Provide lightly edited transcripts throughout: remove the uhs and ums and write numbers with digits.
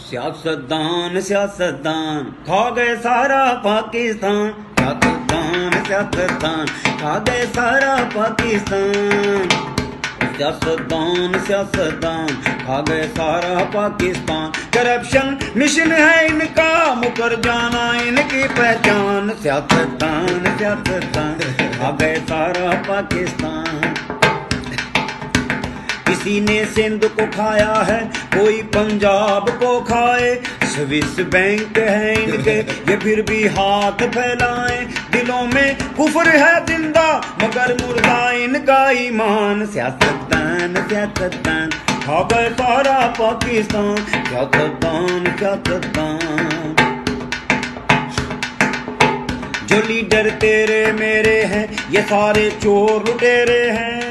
सियासतदान सियासतदान खा गए सारा पाकिस्तान, सियासतदान सियासतदान खा गए सारा पाकिस्तान, सियासतदान सियासतदान खा गए सारा पाकिस्तान। करप्शन मिशन है इनका, मुकर जाना इनकी पहचान, सियासतदान सियासतदान खा गए सारा पाकिस्तान। किसी ने सिंध को खाया है, कोई पंजाब को खाए, स्विस बैंक है इनके ये फिर भी हाथ फैलाए, दिलों में कुफर है जिंदा मगर मुर्दा इनका ईमान, सियासतदान सियासतदान खा गए सारा पाकिस्तान, सियासतदान सियासतदान। जो लीडर तेरे मेरे हैं ये सारे चोर लुटेरे हैं,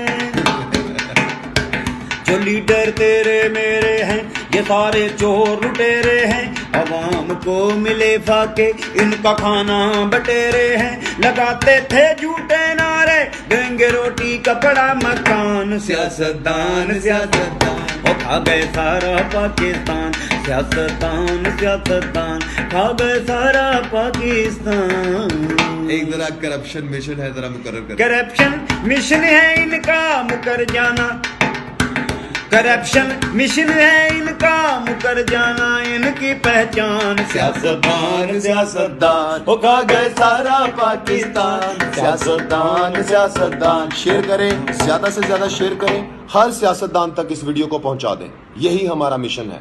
जो लीडर तेरे मेरे हैं ये सारे चोर लुटेरे हैं, अवाम को मिले फाके इनका खाना बटेरे हैं, लगाते थे झूठे नारे देंगे रोटी कपड़ा मकान, सियासतदान सियासतदान वो खा गए सारा पाकिस्तान, सियासतदान सियासतदान खा गए सारा पाकिस्तान। एक जरा करप्शन मिशन है, जरा मुकर्रर कर। करप्शन मिशन है इनका मुकर जाना, करप्शन मिशन है इनका मुकर जाना इनकी पहचान, सियासतदान सियासतदान वो खा गए सारा पाकिस्तान, सियासतदान सियासतदान। शेयर करें, ज्यादा से ज्यादा शेयर करें, हर सियासतदान तक इस वीडियो को पहुंचा दें, यही हमारा मिशन है।